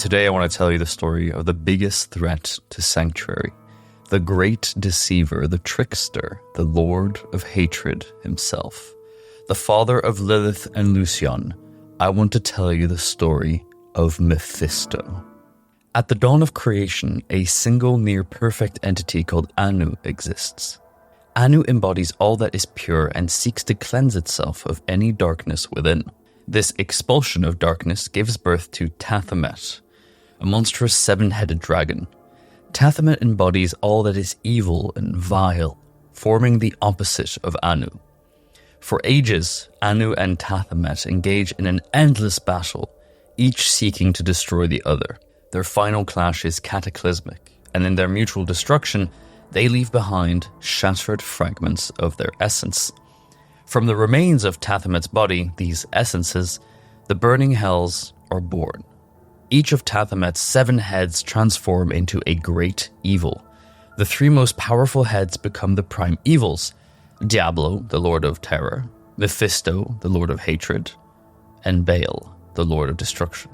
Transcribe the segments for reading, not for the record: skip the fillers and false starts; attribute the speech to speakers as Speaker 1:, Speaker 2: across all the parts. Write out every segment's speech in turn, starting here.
Speaker 1: Today I want to tell you the story of the biggest threat to Sanctuary, the great deceiver, the trickster, the Lord of Hatred himself, the father of Lilith and Lucian. I want to tell you the story of Mephisto. At the dawn of creation, a single near-perfect entity called Anu exists. Anu embodies all that is pure and seeks to cleanse itself of any darkness within. This expulsion of darkness gives birth to Tathamet, a monstrous seven-headed dragon. Tathamet embodies all that is evil and vile, forming the opposite of Anu. For ages, Anu and Tathamet engage in an endless battle, each seeking to destroy the other. Their final clash is cataclysmic, and in their mutual destruction, they leave behind shattered fragments of their essence. From the remains of Tathamet's body, these essences, the burning hells are born. Each of Tathamet's 7 heads transform into a great evil. The 3 most powerful heads become the prime evils: Diablo, the Lord of Terror, Mephisto, the Lord of Hatred, and Baal, the Lord of Destruction.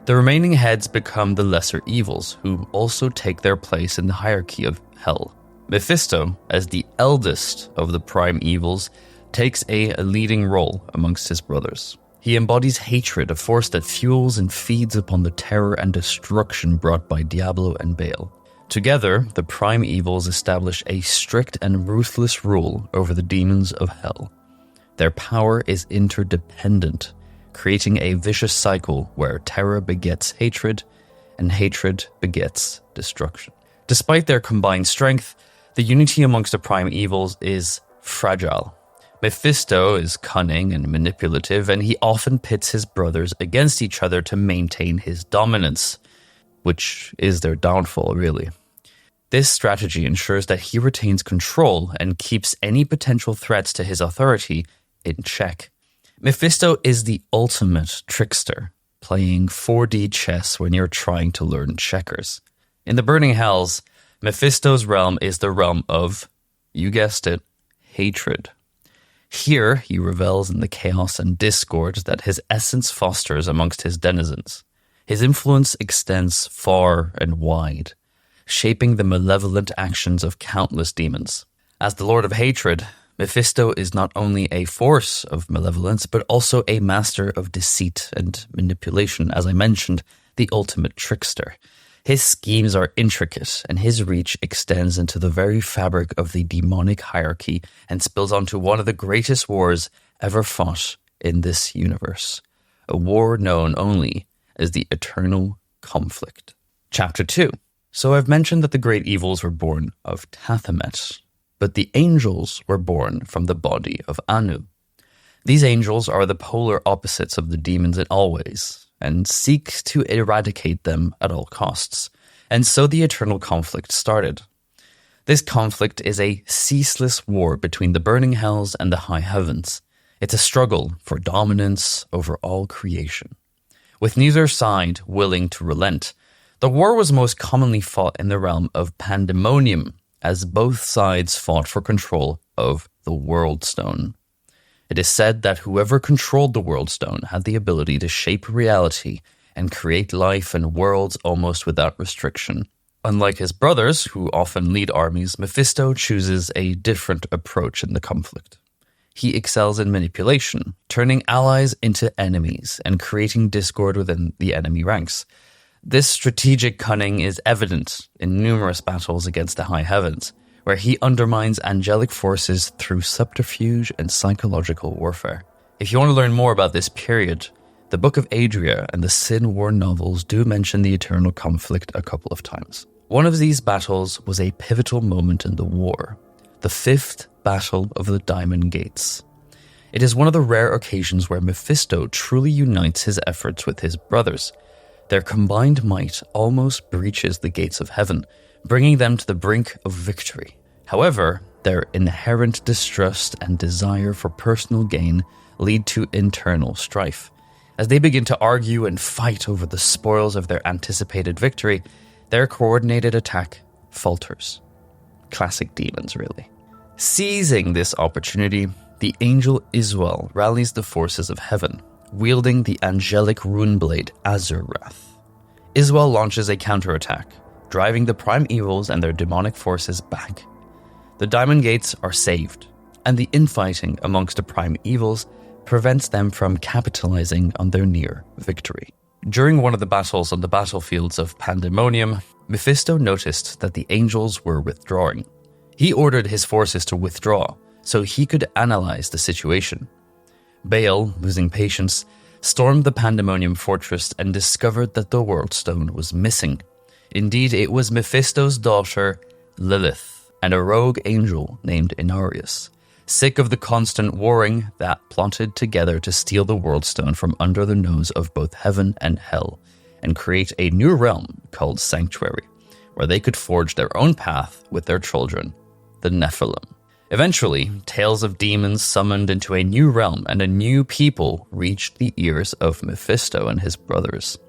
Speaker 1: The remaining heads become the lesser evils, who also take their place in the hierarchy of hell. Mephisto, as the eldest of the prime evils, takes a leading role amongst his brothers. He embodies hatred, a force that fuels and feeds upon the terror and destruction brought by Diablo and Baal. Together, the prime evils establish a strict and ruthless rule over the demons of hell. Their power is interdependent, creating a vicious cycle where terror begets hatred and hatred begets destruction. Despite their combined strength, the unity amongst the prime evils is fragile. Mephisto is cunning and manipulative, and he often pits his brothers against each other to maintain his dominance, which is their downfall, really. This strategy ensures that he retains control and keeps any potential threats to his authority in check. Mephisto is the ultimate trickster, playing 4D chess when you're trying to learn checkers. In the Burning Hells, Mephisto's realm is the realm of, you guessed it, hatred. Here, he revels in the chaos and discord that his essence fosters amongst his denizens. His influence extends far and wide, shaping the malevolent actions of countless demons. As the Lord of Hatred, Mephisto is not only a force of malevolence, but also a master of deceit and manipulation, as I mentioned, the ultimate trickster. His schemes are intricate, and his reach extends into the very fabric of the demonic hierarchy and spills onto one of the greatest wars ever fought in this universe, a war known only as the Eternal Conflict. Chapter 2. So I've mentioned that the great evils were born of Tathamet, but the angels were born from the body of Anu. These angels are the polar opposites of the demons in all ways, and seek to eradicate them at all costs. And so the eternal conflict started. This conflict is a ceaseless war between the burning hells and the high heavens. It's a struggle for dominance over all creation. With neither side willing to relent, the war was most commonly fought in the realm of Pandemonium, as both sides fought for control of the World Stone. It is said that whoever controlled the World Stone had the ability to shape reality and create life and worlds almost without restriction. Unlike his brothers, who often lead armies, Mephisto chooses a different approach in the conflict. He excels in manipulation, turning allies into enemies and creating discord within the enemy ranks. This strategic cunning is evident in numerous battles against the high heavens, where he undermines angelic forces through subterfuge and psychological warfare. If you want to learn more about this period, the Book of Adria and the Sin War novels do mention the eternal conflict a couple of times. One of these battles was a pivotal moment in the war, the 5th Battle of the Diamond Gates. It is one of the rare occasions where Mephisto truly unites his efforts with his brothers. Their combined might almost breaches the gates of heaven, bringing them to the brink of victory. However, their inherent distrust and desire for personal gain lead to internal strife. As they begin to argue and fight over the spoils of their anticipated victory, their coordinated attack falters. Classic demons, really. Seizing this opportunity, the angel Iswell rallies the forces of heaven, wielding the angelic rune blade Azurath. Iswell launches a counterattack, driving the prime evils and their demonic forces back. The Diamond Gates are saved, and the infighting amongst the prime evils prevents them from capitalizing on their near victory. During one of the battles on the battlefields of Pandemonium, Mephisto noticed that the angels were withdrawing. He ordered his forces to withdraw so he could analyze the situation. Baal, losing patience, stormed the Pandemonium fortress and discovered that the World Stone was missing. Indeed, it was Mephisto's daughter, Lilith, and a rogue angel named Inarius. Sick of the constant warring, that plotted together to steal the World Stone from under the nose of both heaven and hell, and create a new realm called Sanctuary, where they could forge their own path with their children, the Nephilim. Eventually, tales of demons summoned into a new realm and a new people reached the ears of Mephisto and his brothers.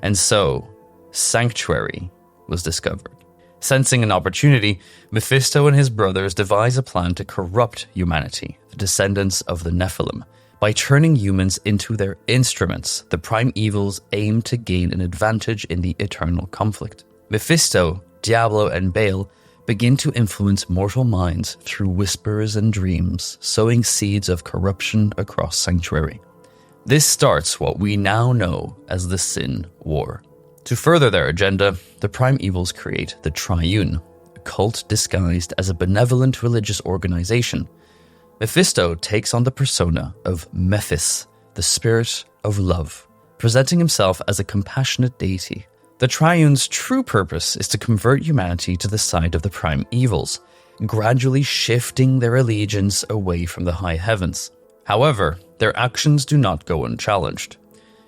Speaker 1: And so, Sanctuary was discovered. Sensing an opportunity, Mephisto and his brothers devise a plan to corrupt humanity, the descendants of the Nephilim. By turning humans into their instruments, the prime evils aim to gain an advantage in the eternal conflict. Mephisto, Diablo, and Baal begin to influence mortal minds through whispers and dreams, sowing seeds of corruption across Sanctuary. This starts what we now know as the Sin War. To further their agenda, the prime evils create the Triune, a cult disguised as a benevolent religious organization. Mephisto takes on the persona of Mephis, the spirit of love, presenting himself as a compassionate deity. The Triune's true purpose is to convert humanity to the side of the prime evils, gradually shifting their allegiance away from the high heavens. However, their actions do not go unchallenged.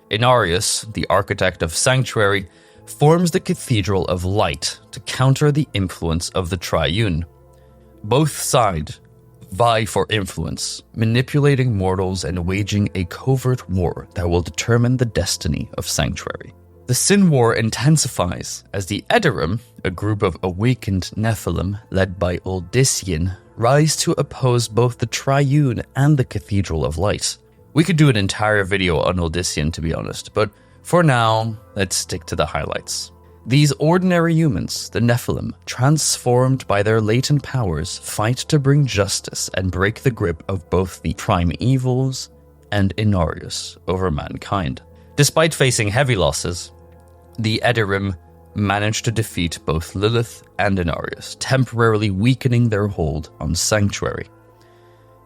Speaker 1: Inarius, the architect of Sanctuary, forms the Cathedral of Light to counter the influence of the Triune. Both sides vie for influence, manipulating mortals and waging a covert war that will determine the destiny of Sanctuary. The Sin War intensifies as the Edorim, a group of awakened Nephilim led by Oldician, rise to oppose both the Triune and the Cathedral of Light. We could do an entire video on Oldician, to be honest, but for now, let's stick to the highlights. These ordinary humans, the Nephilim, transformed by their latent powers, fight to bring justice and break the grip of both the prime evils and Inarius over mankind. Despite facing heavy losses, the Edorim managed to defeat both Lilith and Inarius, temporarily weakening their hold on Sanctuary.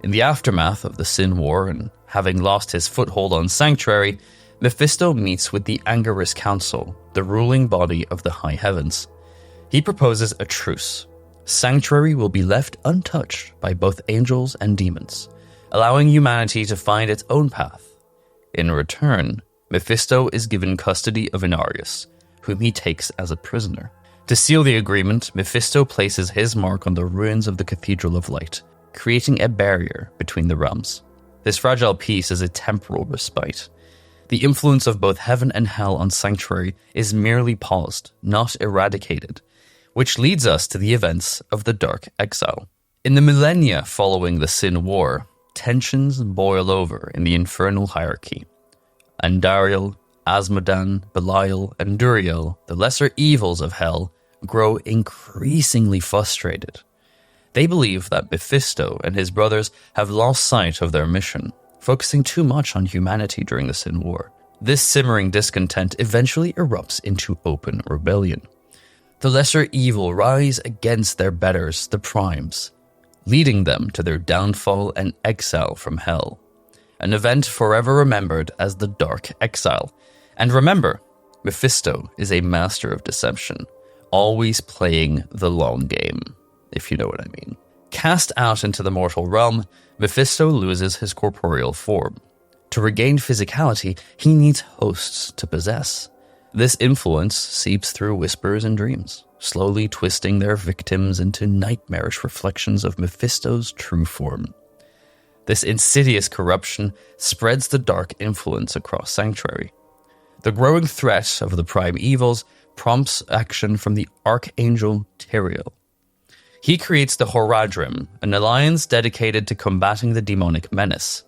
Speaker 1: In the aftermath of the Sin War and having lost his foothold on Sanctuary, Mephisto meets with the Angerus Council, the ruling body of the high heavens. He proposes a truce. Sanctuary will be left untouched by both angels and demons, allowing humanity to find its own path. In return, Mephisto is given custody of Inarius, whom he takes as a prisoner. To seal the agreement, Mephisto places his mark on the ruins of the Cathedral of Light, creating a barrier between the realms. This fragile peace is a temporal respite. The influence of both heaven and hell on Sanctuary is merely paused, not eradicated, which leads us to the events of the Dark Exile. In the millennia following the Sin War, tensions boil over in the infernal hierarchy. Andariel, Asmodan, Belial, and Duriel, the lesser evils of hell, grow increasingly frustrated. They believe that Mephisto and his brothers have lost sight of their mission, focusing too much on humanity during the Sin War. This simmering discontent eventually erupts into open rebellion. The lesser evil rise against their betters, the primes, leading them to their downfall and exile from hell. An event forever remembered as the Dark Exile. And remember, Mephisto is a master of deception, always playing the long game, if you know what I mean. Cast out into the mortal realm, Mephisto loses his corporeal form. To regain physicality, he needs hosts to possess. This influence seeps through whispers and dreams, slowly twisting their victims into nightmarish reflections of Mephisto's true form. This insidious corruption spreads the dark influence across Sanctuary. The growing threat of the prime evils prompts action from the Archangel Tyrael. He creates the Horadrim, an alliance dedicated to combating the demonic menace.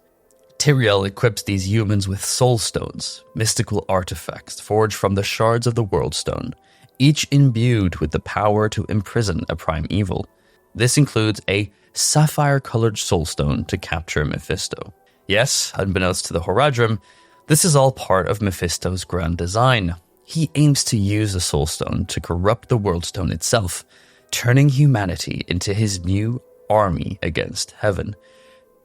Speaker 1: Tyrael equips these humans with soul stones, mystical artifacts forged from the shards of the World Stone, each imbued with the power to imprison a prime evil. This includes a sapphire-colored soulstone to capture Mephisto. Yes, unbeknownst to the Horadrim, this is all part of Mephisto's grand design. He aims to use the soulstone to corrupt the Worldstone itself, turning humanity into his new army against heaven.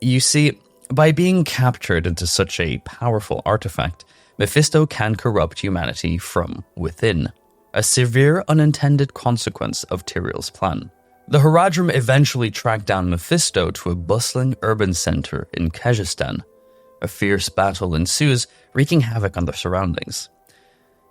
Speaker 1: You see, by being captured into such a powerful artifact, Mephisto can corrupt humanity from within, a severe unintended consequence of Tyrael's plan. The Horadrim eventually track down Mephisto to a bustling urban center in Kyrgyzstan. A fierce battle ensues, wreaking havoc on the surroundings.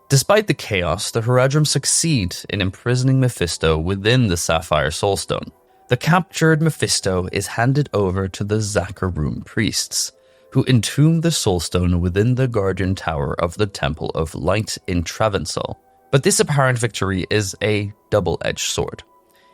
Speaker 1: Despite the chaos, the Horadrim succeed in imprisoning Mephisto within the Sapphire Soulstone. The captured Mephisto is handed over to the Zakarum priests, who entomb the Soulstone within the Guardian Tower of the Temple of Light in Travancore. But this apparent victory is a double-edged sword.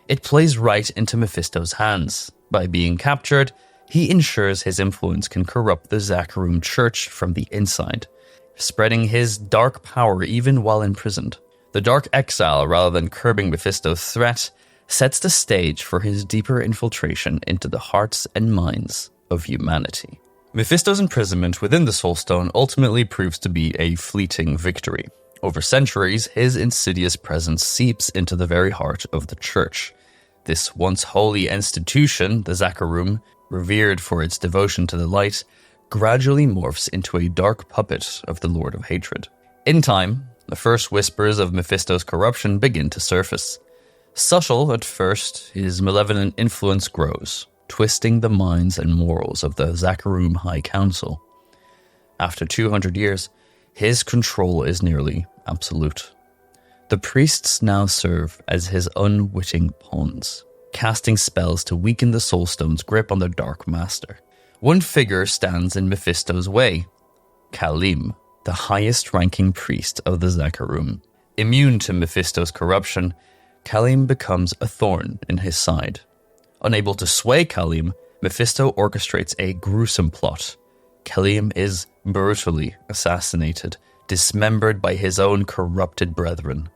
Speaker 1: It plays right into Mephisto's hands. By being captured, he ensures his influence can corrupt the Zakarum Church from the inside, spreading his dark power even while imprisoned. The Dark Exile, rather than curbing Mephisto's threat, sets the stage for his deeper infiltration into the hearts and minds of humanity. Mephisto's imprisonment within the Soulstone ultimately proves to be a fleeting victory. Over centuries, his insidious presence seeps into the very heart of the Church. This once holy institution, the Zakarum, revered for its devotion to the light, gradually morphs into a dark puppet of the Lord of Hatred. In time, the first whispers of Mephisto's corruption begin to surface. Subtle at first, his malevolent influence grows, twisting the minds and morals of the Zakarum High Council. After 200 years, his control is nearly absolute. The priests now serve as his unwitting pawns, casting spells to weaken the Soulstone's grip on the Dark Master. One figure stands in Mephisto's way, Khalim, the highest-ranking priest of the Zakarum. Immune to Mephisto's corruption, Khalim becomes a thorn in his side. Unable to sway Khalim, Mephisto orchestrates a gruesome plot. Khalim is brutally assassinated, dismembered by his own corrupted brethren.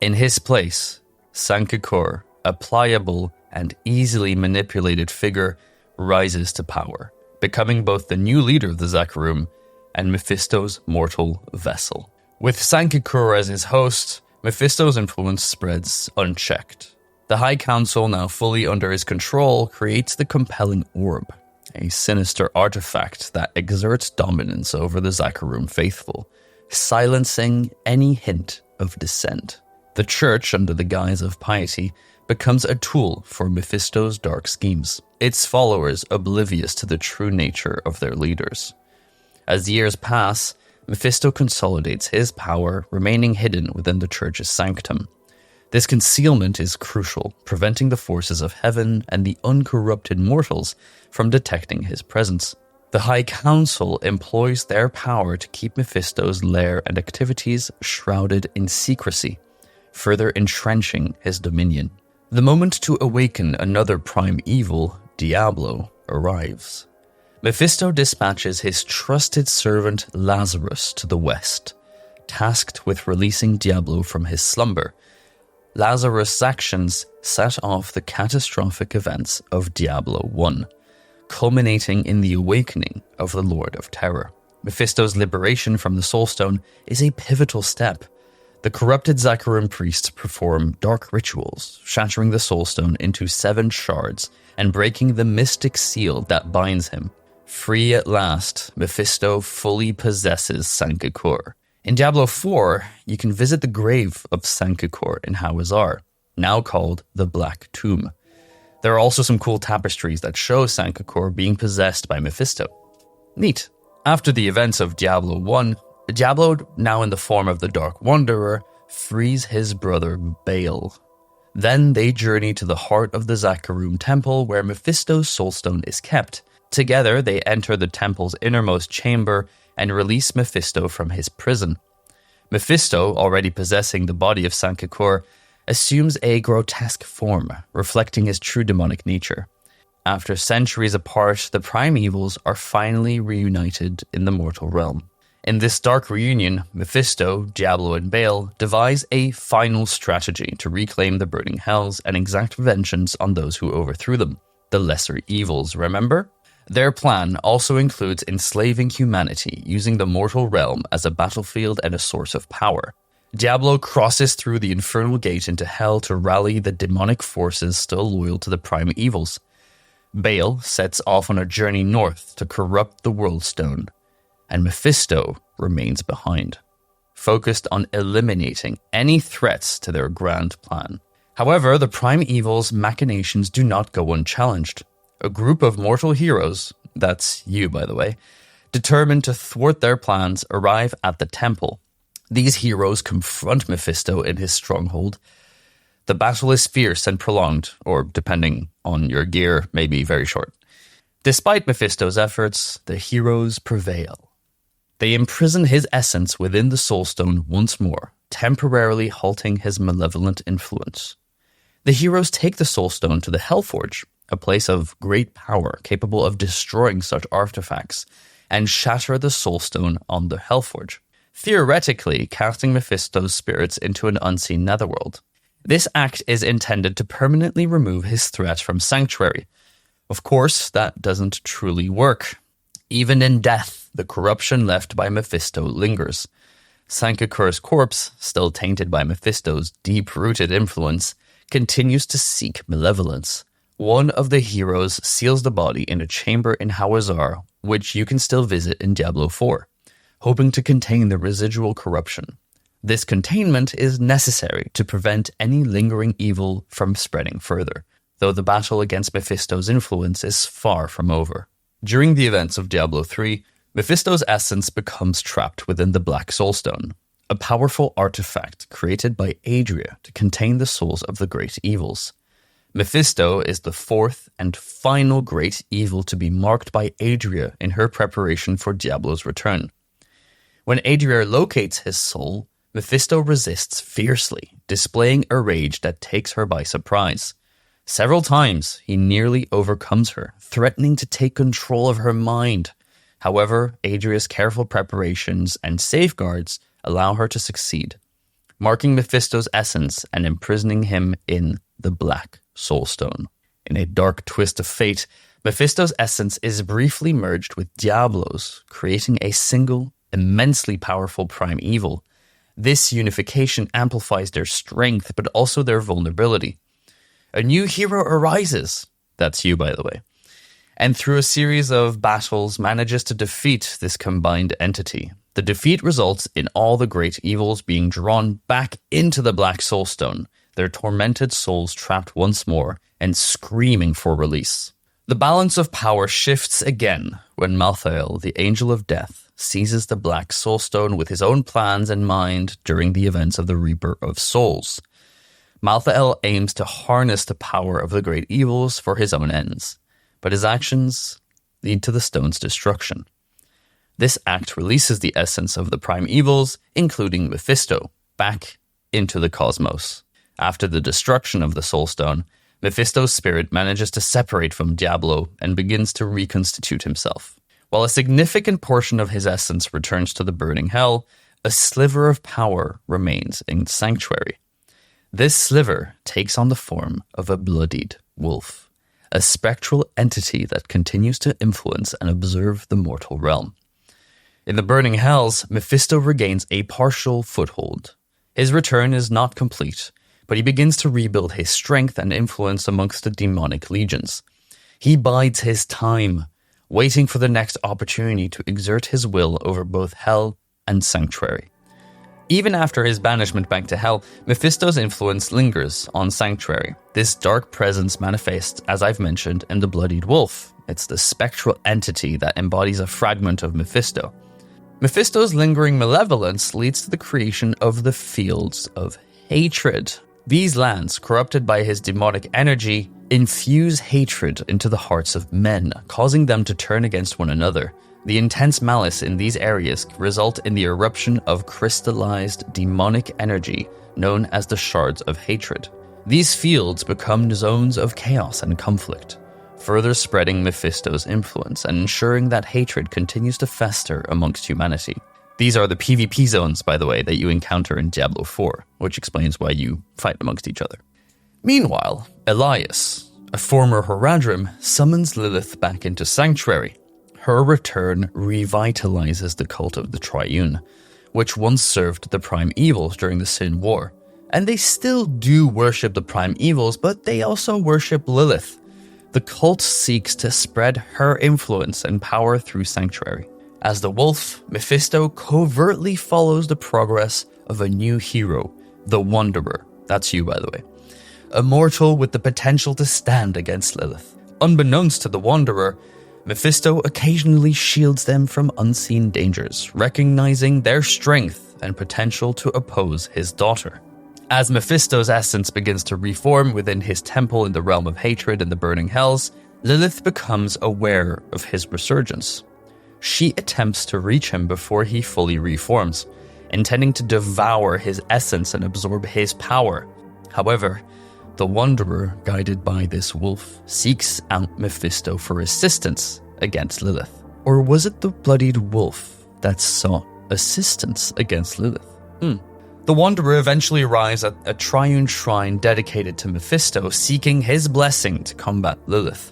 Speaker 1: In his place, Sankakor, a pliable and easily manipulated figure, rises to power, becoming both the new leader of the Zakarum and Mephisto's mortal vessel. With Sankakor as his host, Mephisto's influence spreads unchecked. The High Council, now fully under his control, creates the compelling orb, a sinister artifact that exerts dominance over the Zakarum faithful, silencing any hint of dissent. The Church, under the guise of piety, becomes a tool for Mephisto's dark schemes, its followers oblivious to the true nature of their leaders. As years pass, Mephisto consolidates his power, remaining hidden within the Church's sanctum. This concealment is crucial, preventing the forces of heaven and the uncorrupted mortals from detecting his presence. The High Council employs their power to keep Mephisto's lair and activities shrouded in secrecy, further entrenching his dominion. The moment to awaken another prime evil, Diablo, arrives. Mephisto dispatches his trusted servant Lazarus to the west, tasked with releasing Diablo from his slumber. Lazarus' actions set off the catastrophic events of Diablo 1, culminating in the awakening of the Lord of Terror. Mephisto's liberation from the Soulstone is a pivotal step. The corrupted Zakarum priests perform dark rituals, shattering the Soulstone into 7 shards and breaking the mystic seal that binds him. Free at last, Mephisto fully possesses Sankakor. In Diablo 4, you can visit the grave of Sankakor in Hawazar, now called the Black Tomb. There are also some cool tapestries that show Sankakor being possessed by Mephisto. Neat. After the events of Diablo 1, Diablo, now in the form of the Dark Wanderer, frees his brother Baal. Then they journey to the heart of the Zakarum temple where Mephisto's soulstone is kept. Together, they enter the temple's innermost chamber and release Mephisto from his prison. Mephisto, already possessing the body of Sankakor, assumes a grotesque form, reflecting his true demonic nature. After centuries apart, the prime evils are finally reunited in the mortal realm. In this dark reunion, Mephisto, Diablo, and Baal devise a final strategy to reclaim the burning hells and exact vengeance on those who overthrew them, the lesser evils, remember? Their plan also includes enslaving humanity using the mortal realm as a battlefield and a source of power. Diablo crosses through the infernal gate into hell to rally the demonic forces still loyal to the prime evils. Baal sets off on a journey north to corrupt the World Stone, and Mephisto remains behind, focused on eliminating any threats to their grand plan. However, the prime evil's machinations do not go unchallenged. A group of mortal heroes, that's you by the way, determined to thwart their plans, arrive at the temple. These heroes confront Mephisto in his stronghold. The battle is fierce and prolonged, or depending on your gear, maybe very short. Despite Mephisto's efforts, the heroes prevail. They imprison his essence within the Soulstone once more, temporarily halting his malevolent influence. The heroes take the Soulstone to the Hellforge, a place of great power capable of destroying such artifacts, and shatter the Soulstone on the Hellforge, theoretically casting Mephisto's spirits into an unseen netherworld. This act is intended to permanently remove his threat from Sanctuary. Of course, that doesn't truly work. Even in death, the corruption left by Mephisto lingers. Sankakur's corpse, still tainted by Mephisto's deep-rooted influence, continues to seek malevolence. One of the heroes seals the body in a chamber in Hawazar, which you can still visit in Diablo 4, hoping to contain the residual corruption. This containment is necessary to prevent any lingering evil from spreading further, though the battle against Mephisto's influence is far from over. During the events of Diablo 3, Mephisto's essence becomes trapped within the Black Soulstone, a powerful artifact created by Adria to contain the souls of the great evils. Mephisto is the fourth and final great evil to be marked by Adria in her preparation for Diablo's return. When Adria locates his soul, Mephisto resists fiercely, displaying a rage that takes her by surprise. Several times, he nearly overcomes her, threatening to take control of her mind. However, Adria's careful preparations and safeguards allow her to succeed, marking Mephisto's essence and imprisoning him in the Black Soulstone. In a dark twist of fate, Mephisto's essence is briefly merged with Diablo's, creating a single, immensely powerful prime evil. This unification amplifies their strength, but also their vulnerability. A new hero arises, that's you by the way, and through a series of battles manages to defeat this combined entity. The defeat results in all the great evils being drawn back into the Black Soulstone, their tormented souls trapped once more and screaming for release. The balance of power shifts again when Malthael, the Angel of Death, seizes the Black Soulstone with his own plans in mind during the events of the Reaper of Souls. Malthael aims to harness the power of the great evils for his own ends, but his actions lead to the stone's destruction. This act releases the essence of the prime evils, including Mephisto, back into the cosmos. After the destruction of the Soulstone, Mephisto's spirit manages to separate from Diablo and begins to reconstitute himself. While a significant portion of his essence returns to the burning hell, a sliver of power remains in Sanctuary. This sliver takes on the form of a bloodied wolf, a spectral entity that continues to influence and observe the mortal realm. In the burning hells, Mephisto regains a partial foothold. His return is not complete, but he begins to rebuild his strength and influence amongst the demonic legions. He bides his time, waiting for the next opportunity to exert his will over both hell and Sanctuary. Even after his banishment back to hell, Mephisto's influence lingers on Sanctuary. This dark presence manifests, as I've mentioned, in the Bloodied Wolf. It's the spectral entity that embodies a fragment of Mephisto. Mephisto's lingering malevolence leads to the creation of the Fields of Hatred. These lands, corrupted by his demonic energy, infuse hatred into the hearts of men, causing them to turn against one another. The intense malice in these areas result in the eruption of crystallized demonic energy known as the Shards of Hatred. These fields become zones of chaos and conflict, further spreading Mephisto's influence and ensuring that hatred continues to fester amongst humanity. These are the PvP zones, by the way, that you encounter in Diablo 4, which explains why you fight amongst each other. Meanwhile, Elias, a former Horadrim, summons Lilith back into Sanctuary. Her return revitalizes the cult of the Triune, which once served the Prime Evils during the Sin War. And they still do worship the Prime Evils, but they also worship Lilith. The cult seeks to spread her influence and power through Sanctuary. As the wolf, Mephisto covertly follows the progress of a new hero, the Wanderer. That's you, by the way. A mortal with the potential to stand against Lilith. Unbeknownst to the Wanderer, Mephisto occasionally shields them from unseen dangers, recognizing their strength and potential to oppose his daughter. As Mephisto's essence begins to reform within his temple in the realm of hatred and the burning hells, Lilith becomes aware of his resurgence. She attempts to reach him before he fully reforms, intending to devour his essence and absorb his power. However, the Wanderer, guided by this wolf, seeks out Mephisto for assistance against Lilith. Or was it the bloodied wolf that sought assistance against Lilith? The Wanderer eventually arrives at a triune shrine dedicated to Mephisto, seeking his blessing to combat Lilith.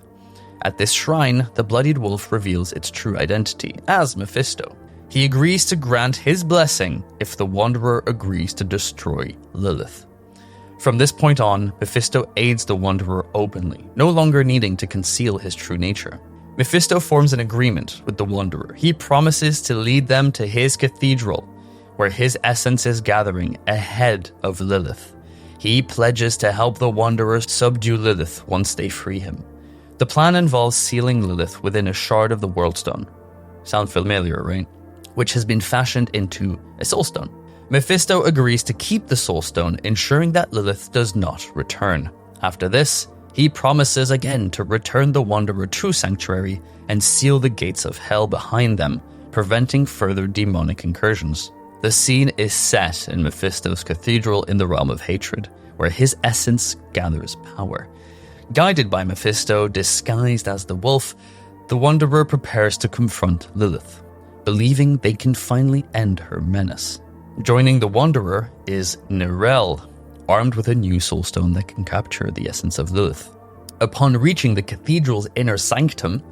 Speaker 1: At this shrine, the bloodied wolf reveals its true identity as Mephisto. He agrees to grant his blessing if the Wanderer agrees to destroy Lilith. From this point on, Mephisto aids the Wanderer openly, no longer needing to conceal his true nature. Mephisto forms an agreement with the Wanderer. He promises to lead them to his cathedral, where his essence is gathering ahead of Lilith. He pledges to help the Wanderers subdue Lilith once they free him. The plan involves sealing Lilith within a shard of the Worldstone. Sound familiar, right? Which has been fashioned into a Soulstone. Mephisto agrees to keep the Soulstone, ensuring that Lilith does not return. After this, he promises again to return the Wanderer to Sanctuary and seal the gates of hell behind them, preventing further demonic incursions. The scene is set in Mephisto's cathedral in the realm of hatred, where his essence gathers power. Guided by Mephisto, disguised as the wolf, the Wanderer prepares to confront Lilith, believing they can finally end her menace. Joining the Wanderer is Nirel, armed with a new soulstone that can capture the essence of Lilith. Upon reaching the cathedral's inner sanctum,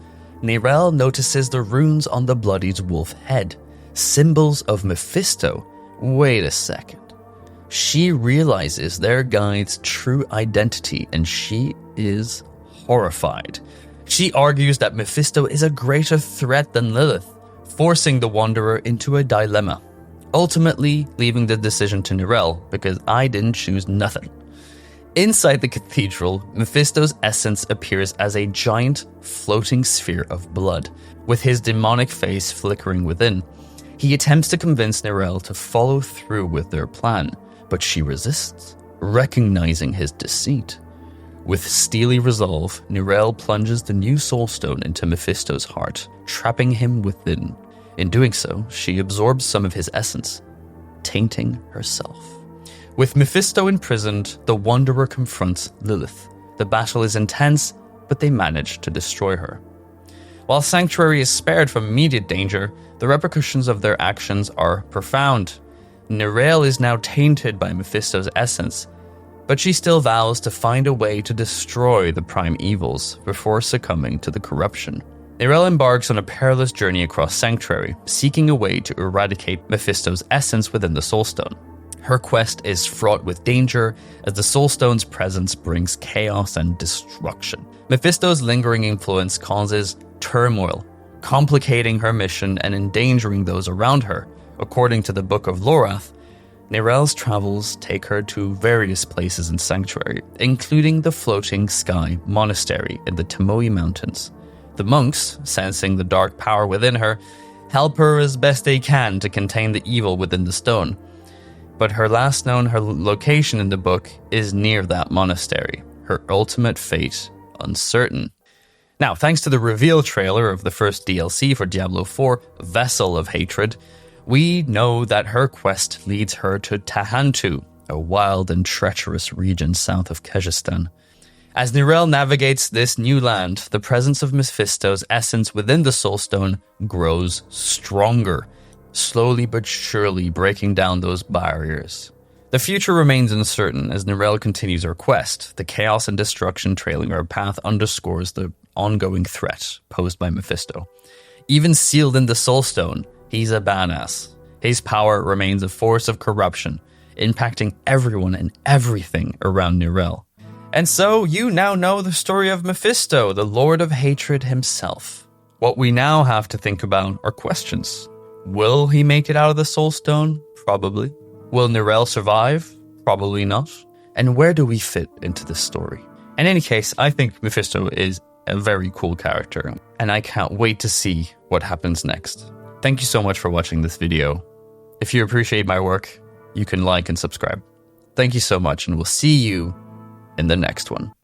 Speaker 1: Nirel notices the runes on the bloodied wolf head, symbols of Mephisto. Wait a second. She realizes their guide's true identity, and she is horrified. She argues that Mephisto is a greater threat than Lilith, forcing the Wanderer into a dilemma, ultimately leaving the decision to Nirel, because I didn't choose nothing. Inside the cathedral, Mephisto's essence appears as a giant floating sphere of blood, with his demonic face flickering within. He attempts to convince Nirel to follow through with their plan, but she resists, recognizing his deceit. With steely resolve, Nirel plunges the new soulstone into Mephisto's heart, trapping him within. In doing so, she absorbs some of his essence, tainting herself. With Mephisto imprisoned, the Wanderer confronts Lilith. The battle is intense, but they manage to destroy her. While Sanctuary is spared from immediate danger, the repercussions of their actions are profound. Nirel is now tainted by Mephisto's essence, but she still vows to find a way to destroy the Prime Evils before succumbing to the corruption. Nirel embarks on a perilous journey across Sanctuary, seeking a way to eradicate Mephisto's essence within the Soulstone. Her quest is fraught with danger, as the Soulstone's presence brings chaos and destruction. Mephisto's lingering influence causes turmoil, complicating her mission and endangering those around her. According to the Book of Lorath, Nirel's travels take her to various places in Sanctuary, including the Floating Sky Monastery in the Tomoe Mountains. The monks, sensing the dark power within her, help her as best they can to contain the evil within the stone. But her last known location in the book is near that monastery, her ultimate fate uncertain. Now, thanks to the reveal trailer of the first DLC for Diablo 4, Vessel of Hatred, we know that her quest leads her to Tahantu, a wild and treacherous region south of Kyrgyzstan. As Nirel navigates this new land, the presence of Mephisto's essence within the Soulstone grows stronger, slowly but surely breaking down those barriers. The future remains uncertain as Nirel continues her quest. The chaos and destruction trailing her path underscores the ongoing threat posed by Mephisto. Even sealed in the Soulstone, he's a badass. His power remains a force of corruption, impacting everyone and everything around Nirel. And so, you now know the story of Mephisto, the Lord of Hatred himself. What we now have to think about are questions. Will he make it out of the Soulstone? Probably. Will Nirel survive? Probably not. And where do we fit into this story? In any case, I think Mephisto is a very cool character, and I can't wait to see what happens next. Thank you so much for watching this video. If you appreciate my work, you can like and subscribe. Thank you so much, and we'll see you in the next one.